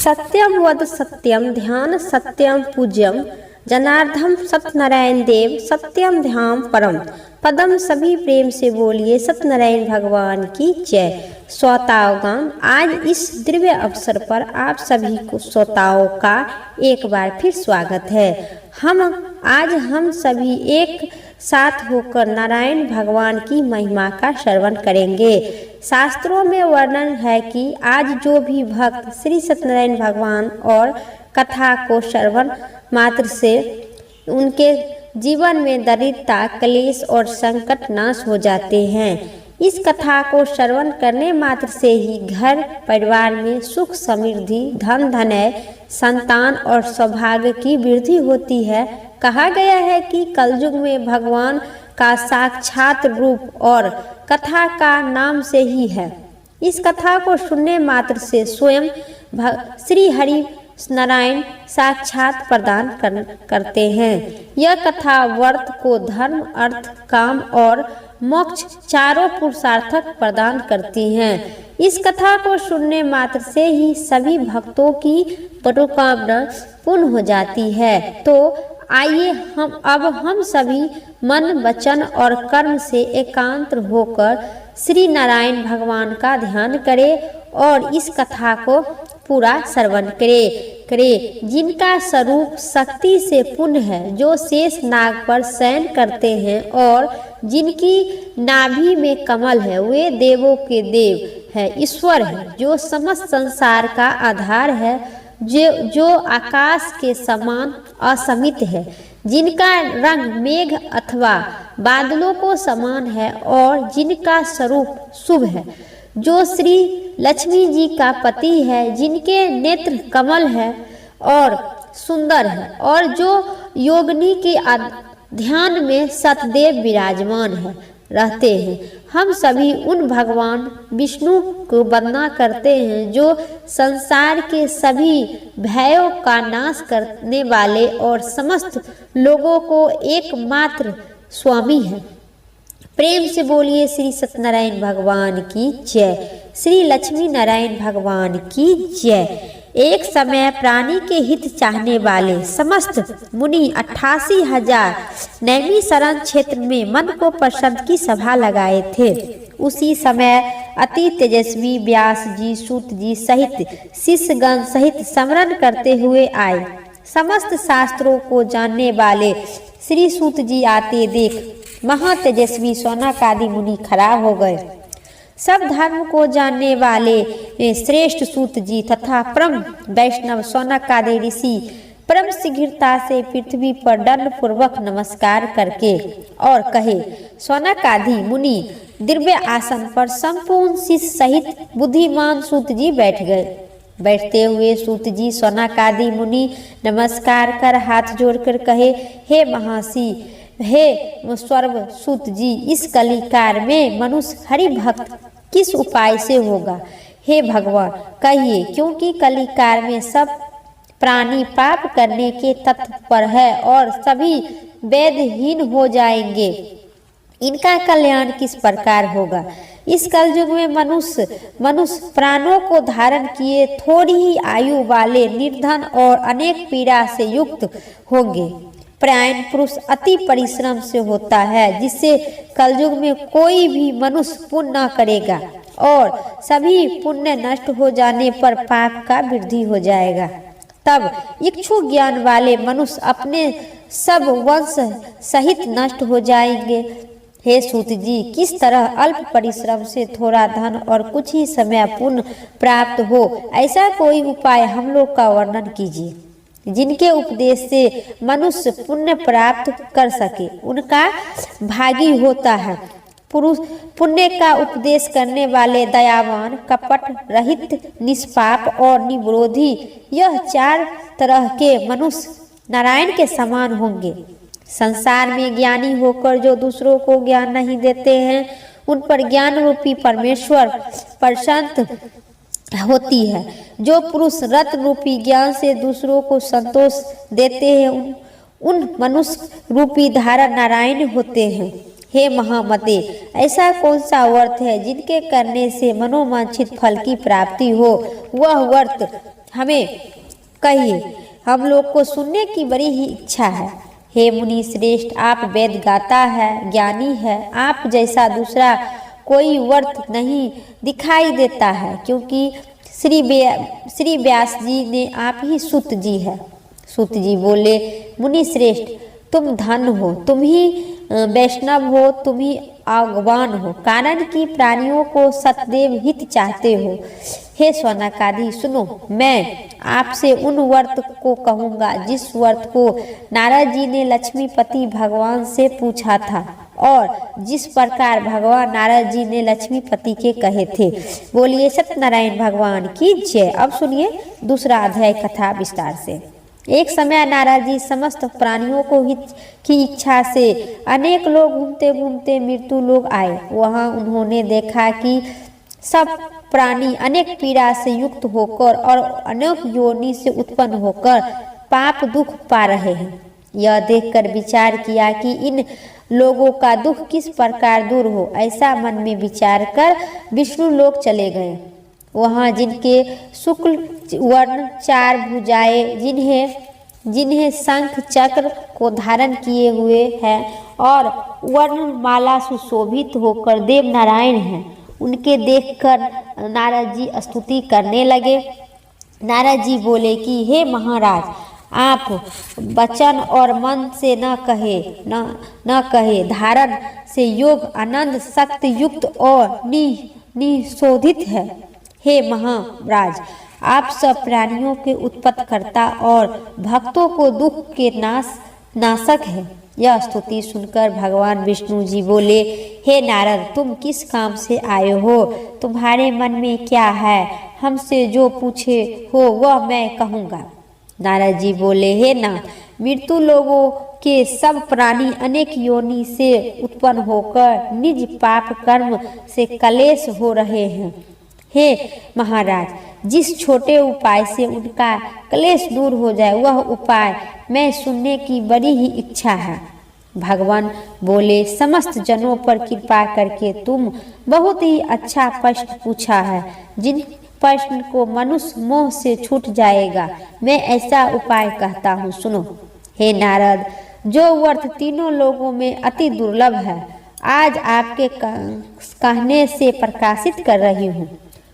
सत्यम वद सत्यम ध्यान सत्यम पूज्यम जनार्दन सत्यनारायण देव सत्यम ध्यान परम पदम। सभी प्रेम से बोलिए सत्यनारायण भगवान की जय। श्रोताओं, आज इस दिव्य अवसर पर आप सभी को श्रोताओं का एक बार फिर स्वागत है। हम सभी एक साथ होकर नारायण भगवान की महिमा का श्रवण करेंगे। शास्त्रों में वर्णन है कि आज जो भी भक्त श्री सत्यनारायण भगवान और कथा को श्रवण मात्र से उनके जीवन में दरिद्रता, क्लेश और संकट नाश हो जाते हैं। इस कथा को श्रवण करने मात्र से ही घर परिवार में सुख समृद्धि, धन धनय, संतान और सौभाग्य की वृद्धि होती है। कहा गया है कि कलयुग में भगवान का साक्षात रूप और कथा का नाम से ही है। इस कथा को सुनने मात्र से स्वयं श्री हरि नारायण साक्षात प्रदान करते हैं। यह कथा वर्त को धर्म, अर्थ, काम और मोक्ष चारों पुरुषार्थक प्रदान करती हैं। इस कथा को सुनने मात्र से ही सभी भक्तों की मनोकामना पूर्ण हो जाती है। तो आइए हम सभी मन, वचन और कर्म से एकांत होकर श्री नारायण भगवान का ध्यान करें और इस कथा को पूरा श्रवण करे। जिनका स्वरूप शक्ति से पूर्ण है, जो शेष नाग पर शयन करते हैं और जिनकी नाभि में कमल है, वे देवों के देव है, ईश्वर है, जो समस्त संसार का आधार है, जो आकाश के समान असीमित है, जिनका रंग मेघ अथवा बादलों को समान है और जिनका स्वरूप शुभ है, जो श्री लक्ष्मी जी का पति है, जिनके नेत्र कमल है और सुंदर है और जो योगिनी के ध्यान में सतदेव विराजमान है रहते हैं। हम सभी उन भगवान विष्णु को वंदना करते हैं जो संसार के सभी भयों का नाश करने वाले और समस्त लोगों को एकमात्र स्वामी है। प्रेम से बोलिए श्री सत्यनारायण भगवान की जय, श्री लक्ष्मी नारायण भगवान की जय। एक समय प्राणी के हित चाहने वाले समस्त मुनि 88,000 नैमिषारण्य क्षेत्र में मन को प्रसन्न की सभा लगाए थे। उसी समय अति तेजस्वी व्यास जी, सूत जी सहित शिष्यगण सहित स्मरण करते हुए आए। समस्त शास्त्रों को जानने वाले श्री सूत जी आते देख महातेजस्वी शौनकादि मुनि खड़ा हो गए। सब धर्म को जानने वाले श्रेष्ठ सूत जी तथा परम वैष्णव शौनकादि ऋषि परम शीघ्रता से पृथ्वी पर दंड पूर्वक नमस्कार करके और कहे, शौनकादि मुनि दिव्य आसन पर संपूर्ण शिष्य सहित बुद्धिमान सूत जी बैठ गए। बैठते हुए सूत जी शौनकादि मुनि नमस्कार कर हाथ जोड़कर कहे, हे महर्षि, हे स्वर्व सूत जी, इस कलिकाल में मनुष्य हरि भक्त किस उपाय से होगा? हे भगवान कहिए, क्योंकि कलिकाल में सब प्राणी पाप करने के तत्पर है और सभी वेदहीन हो जाएंगे। इनका कल्याण किस प्रकार होगा? इस कलयुग में मनुष्य प्राणों को धारण किए थोड़ी ही आयु वाले, निर्धन और अनेक पीड़ा से युक्त होंगे। प्रायण पुरुष अति परिश्रम से होता है, जिससे कलयुग में कोई भी मनुष्य पुण्य न करेगा और सभी पुण्य नष्ट हो जाने पर पाप का वृद्धि हो जाएगा। तब इच्छु ज्ञान वाले मनुष्य अपने सब वंश सहित नष्ट हो जाएंगे। हे सूत जी, किस तरह अल्प परिश्रम से थोड़ा धन और कुछ ही समय पुण्य प्राप्त हो, ऐसा कोई उपाय हम लोग का वर्णन कीजिए। जिनके उपदेश से मनुष्य पुण्य प्राप्त कर सके, उनका भागी होता है। पुरुष पुण्य का उपदेश करने वाले दयावान, कपट रहित, निष्पाप और निविरोधी, यह 4 तरह के मनुष्य नारायण के समान होंगे। संसार में ज्ञानी होकर जो दूसरों को ज्ञान नहीं देते हैं, उन पर ज्ञान रूपी परमेश्वर प्रसन्न होती है। जो पुरुष रत्न रूपी ज्ञान से दूसरों को संतोष देते हैं, उन मनुष्य रूपी धारा नारायण होते हैं। हे महामते, ऐसा कौन सा व्रत है जिनके करने से मनोवांछित फल की प्राप्ति हो? वह व्रत हमें कहिए, हम लोग को सुनने की बड़ी ही इच्छा है। हे मुनि श्रेष्ठ, आप वेद गाता है, ज्ञानी है, आप जैसा दूसरा कोई वर्त नहीं दिखाई देता है, क्योंकि श्री व्यास जी ने आप ही सूत जी है। सूत जी बोले, मुनि श्रेष्ठ, तुम धन हो, तुम ही वैष्णव हो, तुम ही आगवान हो, कारण कि प्राणियों को सतदेव हित चाहते हो। हे शौनकादि सुनो, मैं आपसे उन वर्त को कहूँगा जिस वर्त को नारद जी ने लक्ष्मीपति भगवान से पूछा था और जिस प्रकार भगवान नारद जी ने लक्ष्मीपति के कहे थे। बोलिए सत्यनारायण भगवान की जय। अब सुनिए दूसरा अध्याय कथा विस्तार से। एक समय नारद जी समस्त प्राणियों को हित की इच्छा से अनेक लोग घूमते घूमते मृत्यु लोग आए। वहां उन्होंने देखा कि सब प्राणी अनेक पीड़ा से युक्त होकर और अनेक योनि से उत्पन्न होकर पाप दुख पा रहे हैं। यह देखकर विचार किया कि इन लोगों का दुख किस प्रकार दूर हो। ऐसा मन में विचार कर विष्णु लोक चले गए। वहाँ जिनके शुक्ल वर्ण 4 भुजाएं, जिन्हें शंख चक्र को धारण किए हुए हैं और वर्णमाला सुशोभित होकर देव नारायण हैं, उनके देखकर नारद जी स्तुति करने लगे। नारद जी बोले कि हे महाराज, आप वचन और मन से न कहे धारण से योग आनंद शक्ति युक्त और निशोधित है। हे महाराज, आप सब प्राणियों के उत्पत्तिकर्ता और भक्तों को दुख के नाशक है। यह स्तुति सुनकर भगवान विष्णु जी बोले, हे नारद, तुम किस काम से आए हो? तुम्हारे मन में क्या है? हमसे जो पूछे हो वह मैं कहूँगा। नारद जी बोले, हे नाथ, मृत्यु लोगों के सब प्राणी अनेक योनि से उत्पन्न होकर निज पाप कर्म से कलेश हो रहे हैं। हे महाराज, जिस छोटे उपाय से उनका क्लेश दूर हो जाए वह उपाय मैं सुनने की बड़ी ही इच्छा है। भगवान बोले, समस्त जनों पर कृपा करके तुम बहुत ही अच्छा प्रश्न पूछा है। जिन प्रश्न को मनुष्य मोह से छूट जाएगा, मैं ऐसा उपाय कहता हूँ, सुनो। हे नारद, जो वर्त तीनों लोगों में अति दुर्लभ है, आज आपके कहने से प्रकाशित कर रही हूँ।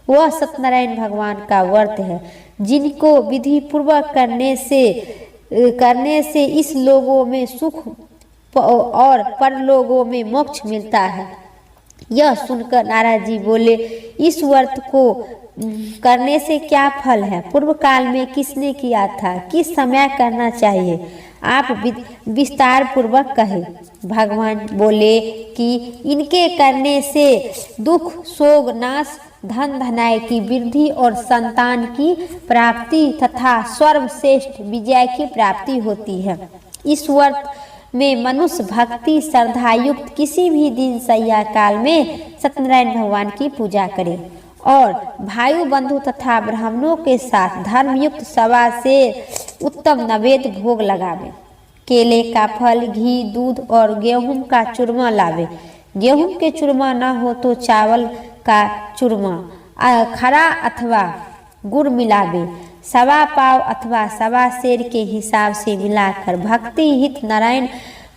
वह सत्यनारायण भगवान का व्रत है, जिनको विधि पूर्वक करने से इस लोगों में सुख और परलोगों में मोक्ष मिलता है। यह सुनकर नारद जी बोले, इस व्रत को करने से क्या फल है? पूर्व काल में किसने किया था? किस समय करना चाहिए? आप विस्तार पूर्वक कहे। भगवान बोले कि इनके करने से दुख शोक नाश, धन धनाय की वृद्धि और संतान की प्राप्ति तथा सर्वश्रेष्ठ विजय की प्राप्ति होती है। इस व्रत में मनुष्य भक्ति श्रद्धा युक्त किसी भी दिन सैया काल में सत्यनारायण भगवान की पूजा करे और भाई बंधु तथा ब्राह्मणों के साथ धर्मयुक्त सभा से उत्तम नैवेद्य भोग लगावे। केले का फल, घी, दूध और गेहूं का चूरमा लावे। गेहूं के चूरमा न हो तो चावल का चूरमा, खरा अथवा गुड़ मिलावे। सवा पाव अथवा सवा सेर के हिसाब से मिलाकर भक्ति हित नारायण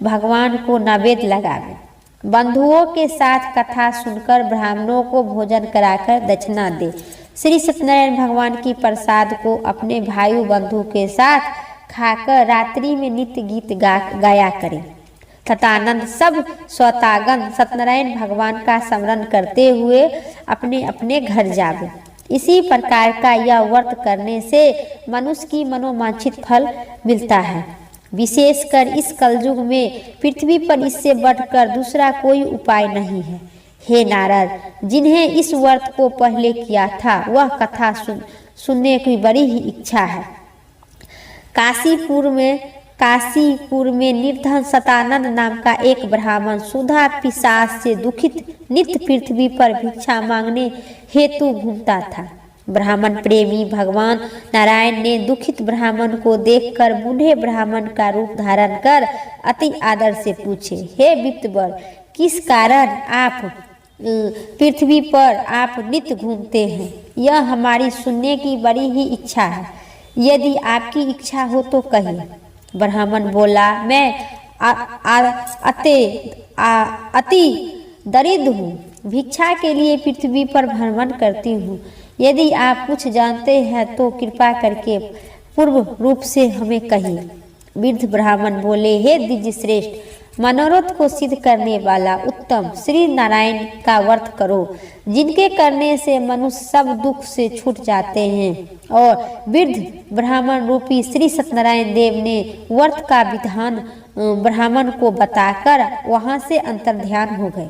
भगवान को नैवेद्य लगावे। बंधुओं के साथ कथा सुनकर ब्राह्मणों को भोजन कराकर दक्षिणा दे। श्री सत्यनारायण भगवान की प्रसाद को अपने भाई बंधु के साथ खाकर रात्रि में नित्य गीत गाया करें तथा आनंद सब स्वतागन सत्यनारायण भगवान का स्मरण करते हुए अपने अपने घर जावे। इसी प्रकार का यह व्रत करने से मनुष्य की मनोवांछित फल मिलता है। विशेषकर इस कलयुग में पृथ्वी पर इससे बढ़कर दूसरा कोई उपाय नहीं है। हे नारद, जिन्हें इस व्रत को पहले किया था वह कथा सुनने की बड़ी ही इच्छा है। काशीपुर में निर्धन सतानंद नाम का एक ब्राह्मण सुधा पिशाच से दुखित नित्य पृथ्वी पर भिक्षा मांगने हेतु घूमता था। ब्राह्मण प्रेमी भगवान नारायण ने दुखित ब्राह्मण को देखकर बूढ़े ब्राह्मण का रूप धारण कर अति आदर से पूछे, हे विप्तवर, किस कारण आप पृथ्वी पर आप नित्य घूमते हैं, यह हमारी सुनने की बड़ी ही इच्छा है। यदि आपकी इच्छा हो तो कहिए। ब्राह्मण बोला, मैं अति दरिद्र हूँ, भिक्षा के लिए पृथ्वी पर भ्रमण करती हूँ। यदि आप कुछ जानते हैं तो कृपा करके पूर्व रूप से हमें कहिए। वृद्ध ब्राह्मण बोले, हे द्विज श्रेष्ठ, मनोरथ को सिद्ध करने वाला उत्तम श्री नारायण का व्रत करो, जिनके करने से मनुष्य सब दुख से छूट जाते हैं। और वृद्ध ब्राह्मण रूपी श्री सत्यनारायण देव ने व्रत का विधान ब्राह्मण को बताकर वहां से अंतर्ध्यान हो गए।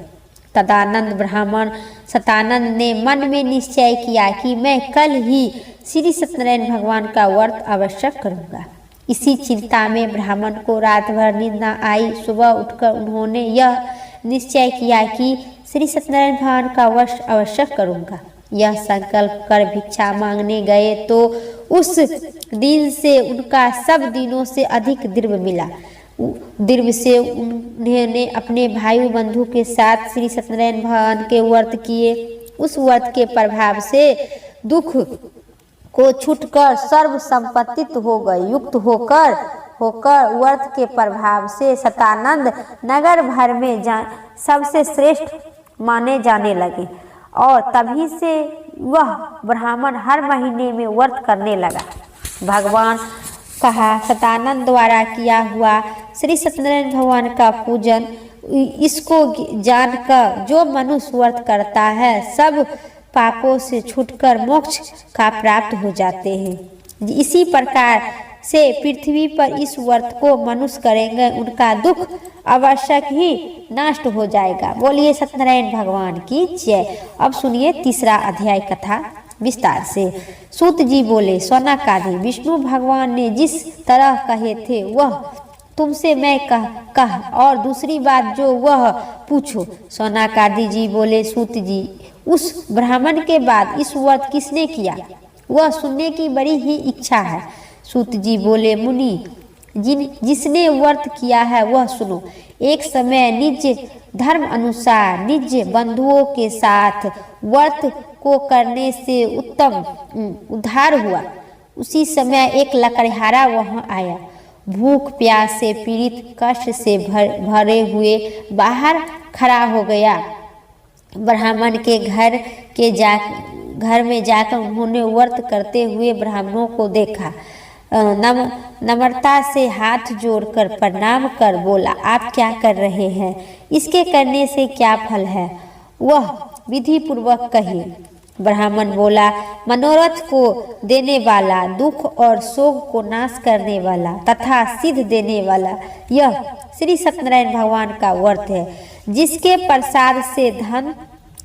तदानंद ब्राह्मण सतानंद ने मन में निश्चय किया कि मैं कल ही श्री सत्यनारायण भगवान का व्रत अवश्य करूंगा। इसी चिंता में ब्राह्मण को रात भर नींद न आई। सुबह उठकर उन्होंने यह निश्चय किया कि श्री सत्यनारायण भगवान का व्रत अवश्य करूंगा। यह संकल्प कर भिक्षा मांगने गए तो उस दिन से उनका सब दिनों से अधिक दीर्घ मिला। दीर्घ से उन्होंने अपने भाई बंधु के साथ श्री सत्यनारायण भगवान के व्रत किए। उस व्रत के प्रभाव से दुख को छूटकर सर्व संपत्तित हो गए। युक्त होकर व्रत के प्रभाव से सतानंद नगर भर में सबसे श्रेष्ठ माने जाने लगे और तभी से वह ब्राह्मण हर महीने में व्रत करने लगा। भगवान कहा, सतानंद द्वारा किया हुआ श्री सत्यनारायण भगवान का पूजन, इसको जानकर जो मनुष्य व्रत करता है सब पापों से छूटकर मोक्ष का प्राप्त हो जाते हैं। इसी प्रकार से पृथ्वी पर इस व्रत को मनुष्य करेंगे, उनका दुख आवश्यक ही नष्ट हो जाएगा। बोलिए सत्यनारायण भगवान की जय। अब सुनिए तीसरा अध्याय कथा विस्तार से। सूत जी बोले, सौनकादि विष्णु भगवान ने जिस तरह कहे थे वह तुमसे मैं कह और दूसरी बात जो वह पूछो। सौनकादि जी बोले, सूत जी, उस ब्राह्मण के बाद इस व्रत किसने किया, वह सुनने की बड़ी ही इच्छा है। सूत जी बोले, मुनि, जिसने व्रत किया है वह सुनो। एक समय निज धर्म अनुसार निज बंधुओं के साथ व्रत को करने से उत्तम उद्धार हुआ। उसी समय एक लकड़हारा वहां आया। भूख प्यास से पीड़ित, कष्ट से भरे हुए बाहर खड़ा हो गया। ब्राह्मण के घर में जाकर उन्होंने व्रत करते हुए ब्राह्मणों को देखा। नम्रता से हाथ जोड़कर प्रणाम कर बोला, आप क्या कर रहे हैं, इसके करने से क्या फल है, वह विधि पूर्वक कहिए। ब्राह्मण बोला, मनोरथ को देने वाला, दुख और शोक को नाश करने वाला तथा सिद्ध देने वाला यह श्री सत्यनारायण भगवान का व्रत है, जिसके प्रसाद से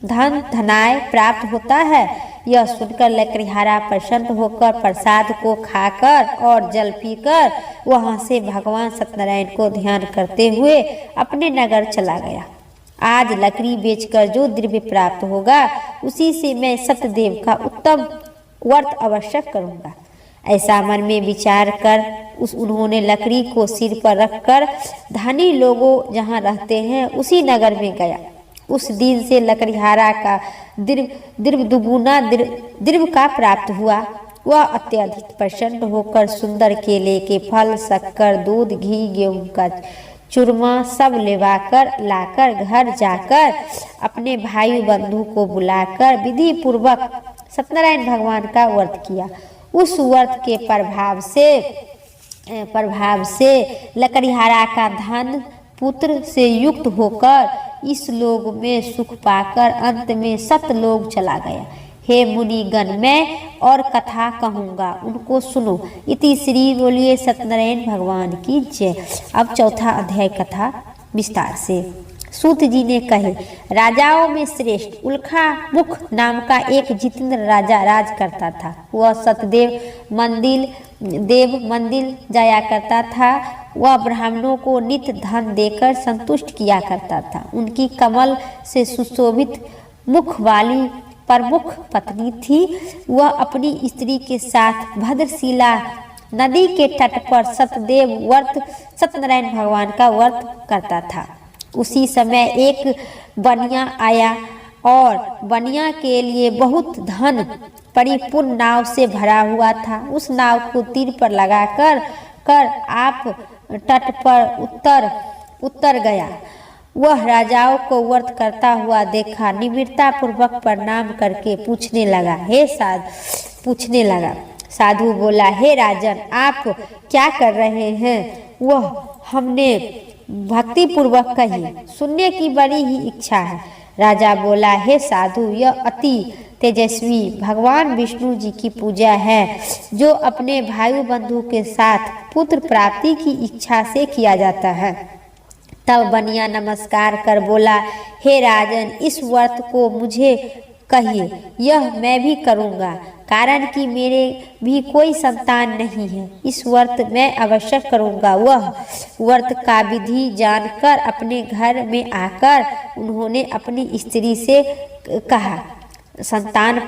धनाय प्राप्त होता है। यह सुनकर लकड़हारा प्रसन्न होकर प्रसाद को खाकर और जल पीकर वहां से भगवान सत्यनारायण को ध्यान करते हुए अपने नगर चला गया। आज लकड़ी बेचकर जो द्रव्य प्राप्त होगा उसी से मैं सत्यदेव का उत्तम व्रत अवश्य करूंगा। ऐसा मन में विचार कर उन्होंने लकड़ी को सिर पर रखकर धनी लोगों जहाँ रहते हैं उसी नगर में गया। उस दिन से लकड़हारा का दीर्घ दुगुना दीर्घ का प्राप्त हुआ। वह अत्यधिक प्रसन्न होकर सुंदर केले के फल, शक्कर, दूध, घी, गेहूं का चूरमा सब लाकर घर जाकर अपने भाई बंधु को बुलाकर विधि पूर्वक सत्यनारायण भगवान का व्रत किया। उस व्रत के प्रभाव से लकड़हारा का धन पुत्र से युक्त होकर इस लोक में सुख पाकर अंत में सतलोक चला गया। हे मुनिगण, मैं और कथा कहूँगा, उनको सुनो। इति श्री बोलिए सत्यनारायण भगवान की जय। अब चौथा अध्याय कथा विस्तार से। सूत जी ने कहे, राजाओं में श्रेष्ठ उल्खा मुख नाम का एक जितेंद्र राजा राज करता था। वह सतदेव मंदिर जाया करता था। वह ब्राह्मणों को नित्य धन देकर संतुष्ट किया करता था। उनकी कमल से सुशोभित मुख वाली प्रमुख पत्नी थी। वह अपनी स्त्री के साथ भद्रशिला नदी के तट पर सत्यनारायण भगवान का व्रत करता था। उसी समय एक बनिया आया और बनिया के लिए बहुत धन परिपूर्ण नाव से भरा हुआ था। उस नाव को तीर पर लगाकर आप तट पर उतर गया। वह राजाओं को वर्त करता हुआ देखा, निम्रता पूर्वक प्रणाम करके पूछने लगा। साधु बोला, हे राजन, आप क्या कर रहे हैं? वह हमने भक्ति पूर्वक कही, सुनने की बड़ी ही इच्छा है। राजा बोला, हे साधु, यह अति तेजस्वी भगवान विष्णु जी की पूजा है, जो अपने भाई बंधु के साथ पुत्र प्राप्ति की इच्छा से किया जाता है। तब बनिया नमस्कार कर बोला, हे राजन, इस व्रत को मुझे कहिए, यह मैं भी करूँगा, कारण कि मेरे भी कोई संतान नहीं है। इस व्रत मैं अवश्य करूँगा। वह व्रत का विधि जानकर अपने घर में आकर उन्होंने अपनी स्त्री से कहा, संतान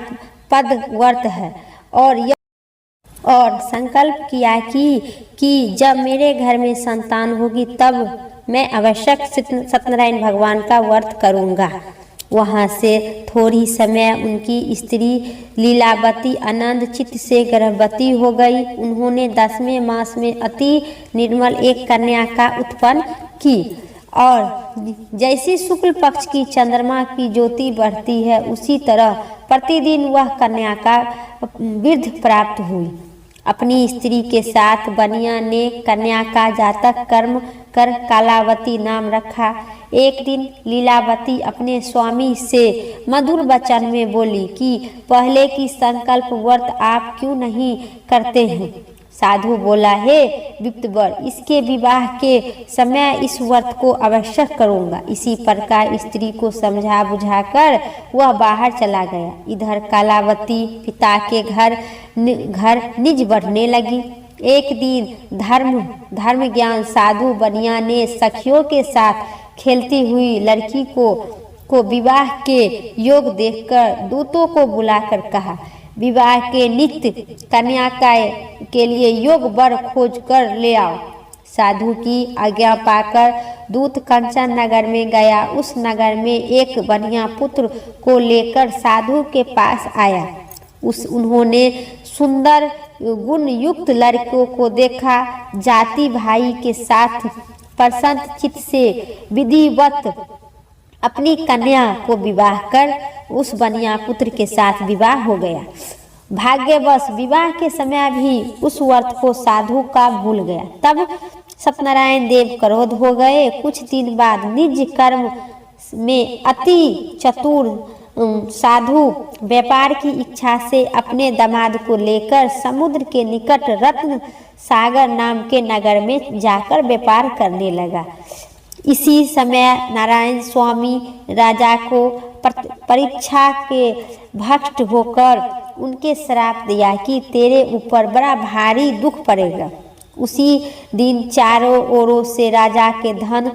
पद व्रत है, और संकल्प किया कि जब मेरे घर में संतान होगी तब मैं अवश्य सत्यनारायण भगवान का व्रत करूँगा। वहाँ से थोड़ी समय उनकी स्त्री लीलावती आनंद चित्त से गर्भवती हो गई। उन्होंने 10वें मास में अति निर्मल एक कन्या का उत्पन्न की, और जैसे शुक्ल पक्ष की चंद्रमा की ज्योति बढ़ती है, उसी तरह प्रतिदिन वह कन्या का वृद्धि प्राप्त हुई। अपनी स्त्री के साथ बनिया ने कन्या का जातक कर्म कर कालावती नाम रखा। एक दिन लीलावती अपने स्वामी से मधुर वचन में बोली कि पहले की संकल्प व्रत आप क्यों नहीं करते हैं? साधु बोला, हे विप्तवर, इसके विवाह के समय इस व्रत को अवश्य करूँगा। इसी प्रकार स्त्री को समझा बुझाकर वह बाहर चला गया। इधर कालावती पिता के घर निज बढ़ने लगी। एक दिन धर्म ज्ञान साधु बनिया ने सखियों के साथ खेलती हुई लड़की को विवाह के योग देखकर दूतों को बुलाकर कहा, विवाह के नित्य कन्या के लिए योग वर खोज कर ले आओ। साधु की आज्ञा पाकर दूत कंचन नगर में गया। उस नगर में एक बनिया पुत्र को लेकर साधु के पास आया। उन्होंने सुंदर गुण युक्त लड़कों को देखा। जाति भाई के साथ प्रसन्न चित्त से विधिवत अपनी कन्या को विवाह कर उस बनिया पुत्र के साथ विवाह हो गया। भाग्यवश विवाह के समय भी उस व्रत को साधु का भूल गया। तब सत्यनारायण देव क्रोध हो गए। कुछ दिन बाद निज कर्म में अति चतुर साधु व्यापार की इच्छा से अपने दामाद को लेकर समुद्र के निकट रत्न सागर नाम के नगर में जाकर व्यापार करने लगा। इसी समय नारायण स्वामी राजा को परीक्षा के भ्रष्ट होकर उनके श्राप दिया कि तेरे ऊपर बड़ा भारी दुख पड़ेगा। उसी दिन चारों ओरों से राजा के धन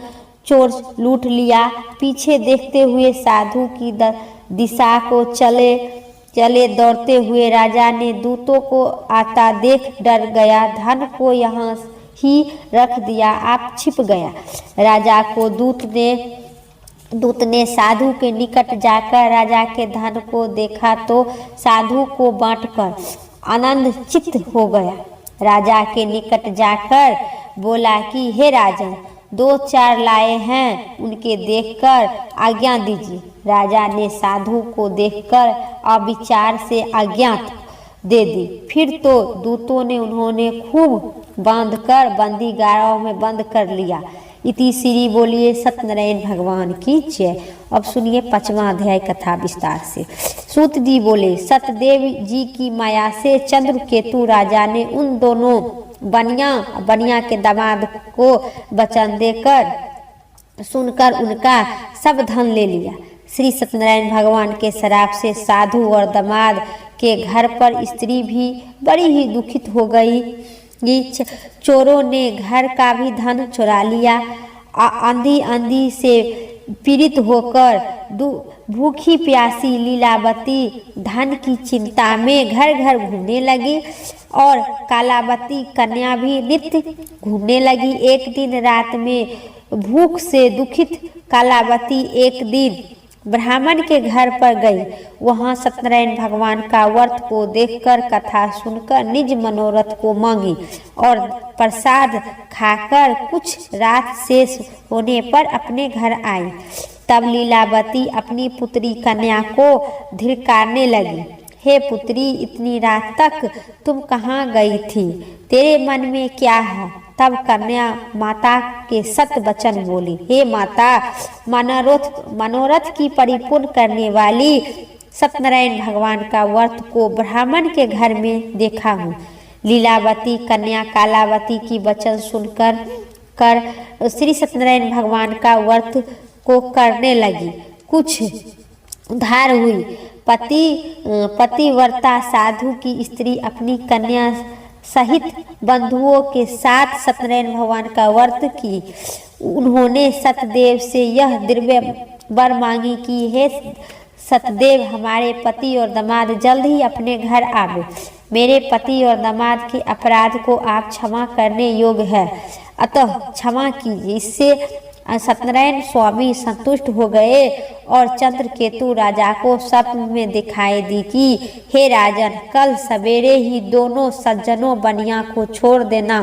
चोर लूट लिया। पीछे देखते हुए साधु की दिशा को चले दौड़ते हुए राजा ने दूतों को आता देख डर गया। धन को यहाँ ही रख दिया, आप छिप गया। राजा को दूत ने साधु के निकट जाकर राजा के धन को देखा तो साधु को बांटकर आनंद चित्त हो गया। राजा के निकट जाकर बोला कि हे राजन, 2-4 लाए हैं, उनके देखकर आज्ञा दीजिए। राजा ने साधु को देखकर अविचार से आज्ञा दे दी। फिर तो दूतों ने उन्होंने खूब बांधकर बंदीगारों में बंद कर लिया। इति श्री बोलिए सत्यनारायण भगवान की जय। अब सुनिए 5वां अध्याय कथा विस्तार से। सूत जी बोले, सतदेव जी की माया से चंद्रकेतु राजा ने उन दोनों बनिया के दामाद को वचन देकर सुनकर उनका सब धन ले लिया। श्री सत्यनारायण भगवान के श्राप से साधु और दामाद के घर पर स्त्री भी बड़ी ही दुखित हो गई। चोरों ने घर का भी धन चुरा लिया। आंधी से पीड़ित होकर भूखी प्यासी लीलावती धन की चिंता में घर घर घूमने लगी और कालावती कन्या भी नित्य घूमने लगी। एक दिन रात में भूख से दुखित कालावती एक दिन ब्राह्मण के घर पर गई। वहां सत्यनारायण भगवान का व्रत को देखकर, कथा सुनकर निज मनोरथ को मांगी और प्रसाद खाकर कुछ रात शेष होने पर अपने घर आई। तब लीलावती अपनी पुत्री कन्या को धिक्कारने लगी। हे पुत्री, इतनी रात तक तुम कहाँ गई थी? तेरे मन में क्या है? तब कन्या माता के सत वचन बोली। हे माता, मनोरथ की परिपूर्ण करने वाली सत्यनारायण भगवान का व्रत को ब्राह्मण के घर में देखा हूँ। लीलावती कन्या कालावती की वचन सुनकर श्री सत्यनारायण भगवान का व्रत को करने लगी। कुछ उधार हुई। पतिव्रता साधु की स्त्री अपनी कन्या सहित बंधुओं के साथ सत्यनारायण भगवान का व्रत की। उन्होंने सतदेव से यह दिव्य वर मांगी कि हे सतदेव, हमारे पति और दामाद जल्द ही अपने घर आवे। मेरे पति और दामाद के अपराध को आप क्षमा करने योग्य है, अतः क्षमा कीजिए। इससे सत्यनारायण स्वामी संतुष्ट हो गए और चंद्रकेतु राजा को स्वप्न में दिखाई दी कि हे राजन, कल सवेरे ही दोनों सज्जनों बनिया को छोड़ देना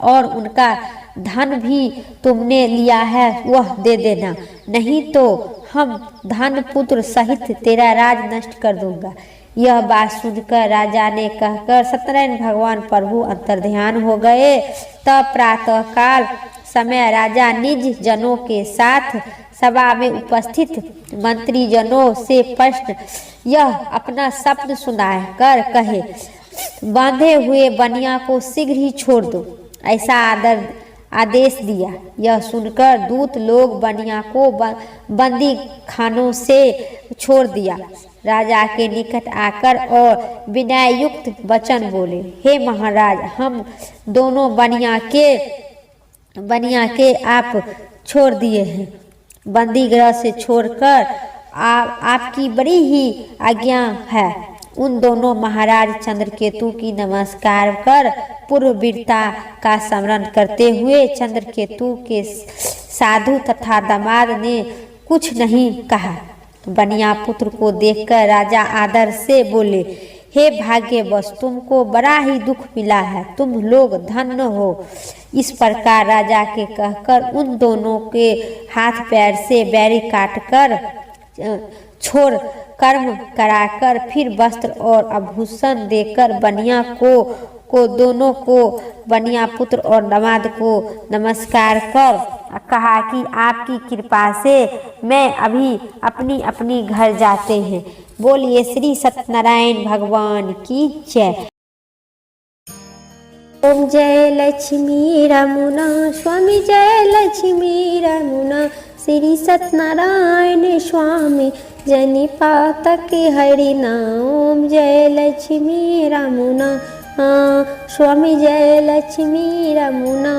और उनका धन भी तुमने लिया है वह दे देना, नहीं तो हम धन पुत्र सहित तेरा राज नष्ट कर दूंगा। यह बात सुनकर राजा ने कहकर सत्यनारायण भगवान प्रभु अंतर्ध्यान हो गए। तब प्रातः काल समय राजा निज जनों के साथ सभा में उपस्थित मंत्री जनों से प्रश्न यह अपना स्वप्न सुनाकर कहे, बांधे हुए बनिया को शीघ्र ही छोड़ दो, ऐसा आदेश दिया। यह सुनकर दूत लोग बनिया को बंदी खानों से छोड़ दिया। राजा के निकट आकर और विनय युक्त वचन बोले, हे महाराज, हम दोनों बनिया के आप छोड़ दिए हैं। बंदी गृह से छोड़कर आपकी बड़ी ही आज्ञा है। उन दोनों महाराज चंद्रकेतु की नमस्कार कर पूर्व वीरता का स्मरण करते हुए चंद्रकेतु के साधु तथा दामाद ने कुछ नहीं कहा। बनिया पुत्र को देखकर राजा आदर से बोले, हे भाग्यवश, तुमको बड़ा ही दुख मिला है, तुम लोग धन्य हो। इस प्रकार राजा के कहकर उन दोनों के हाथ पैर से बैरी काटकर छोड़ कर्म कराकर फिर वस्त्र और आभूषण देकर बनिया को दोनों को बनिया पुत्र और दामाद को नमस्कार कर कहा कि आपकी कृपा से मैं अभी अपनी अपनी घर जाते हैं। बोलिए श्री सत्यनारायण भगवान की जय। ओम जय लक्ष्मी रमुना स्वामी, जय लक्ष्मी रमुना श्री सत्यनारायण स्वामी, जनि पातक हरिना। ओम जय लक्ष्मी रमुना स्वामी, जय लक्ष्मी रमुना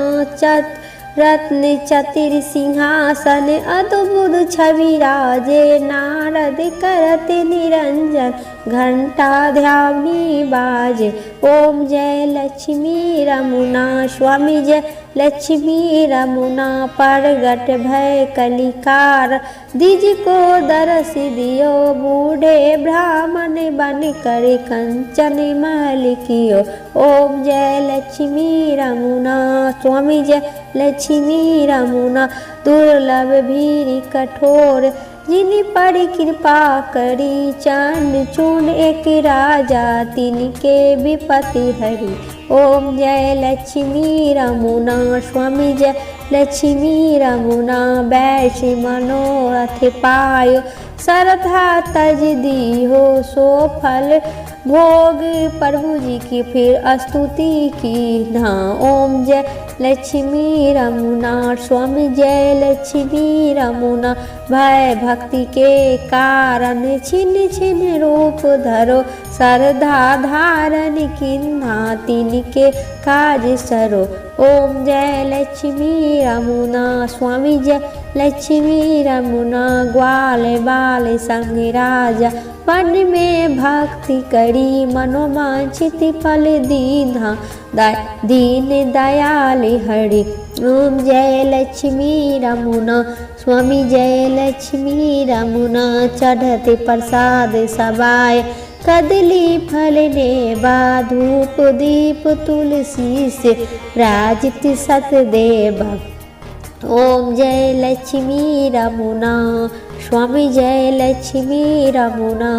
रत्न चतिर सिंहासन अद्भुत छवि राजे, नारद करत निरंजन घंटा ध्यानी बाजे। ओम जय लक्ष्मी रमुना स्वामी, जय लक्ष्मी रमुना प्रगट भय कलिकार, द्विज को दरस दियो, बूढ़े ब्राह्मण बन कर कंचन महल कियो। ओम जय लक्ष्मी रमुना स्वामी, जय लक्ष्मी रमुना दुर्लभ भीरी कठोर, जिन पर कृपा करी चंड चूर्ण एक राजा, तिनके विपत्ति हरि। ओम जय लक्ष्मी रमुना स्वामी, जय लक्ष्मी रमुना वैश्य मनोरथ पायो, श्रद्धा तज दी हो सो फल भोग, प्रभु जी की फिर स्तुति की ना। ओम जय लक्ष्मी रमुना स्वामी, जय लक्ष्मी रमुना भय भक्ति के कारण छिन्न छिन्न रूप धरो, श्रद्धा धारण किन्हा तिनके काज सरो। ओम जय लक्ष्मी रमुना स्वामी, जय लक्ष्मी रमुना ग्वाल बाल संग राजा, मन में भक्ति करी मनोवांछित फल दीन्हा दीन दयाल हरि। ओम जय लक्ष्मी रमुना स्वामी जय लक्ष्मी रमुना। चढ़ते प्रसाद सबाय कदली फल नेवा धूप दीप तुलसी से राजित सतदेवा। ओम जय लक्ष्मी रमुना स्वामी जय लक्ष्मी रमुना।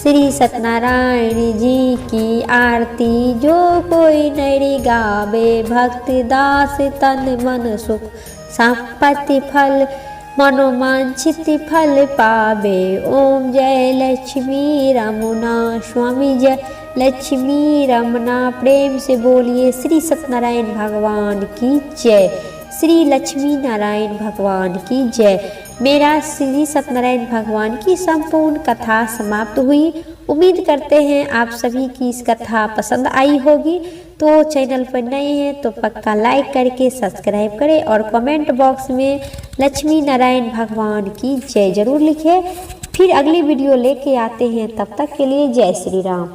श्री सत्यनारायण जी की आरती जो कोई नरी गावे भक्ति दास तन मन सुख संपत्ति फल मनोवांछित फल पावे। ओम जय लक्ष्मी रमुना स्वामी जय लक्ष्मी रमना। प्रेम से बोलिए श्री सत्यनारायण भगवान की जय, श्री लक्ष्मी नारायण भगवान की जय। मेरा श्री सत्यनारायण भगवान की संपूर्ण कथा समाप्त हुई। उम्मीद करते हैं आप सभी की इस कथा पसंद आई होगी। तो चैनल पर नए हैं तो पक्का लाइक करके सब्सक्राइब करें और कमेंट बॉक्स में लक्ष्मी नारायण भगवान की जय जरूर लिखें। फिर अगली वीडियो लेके आते हैं, तब तक के लिए जय श्री राम।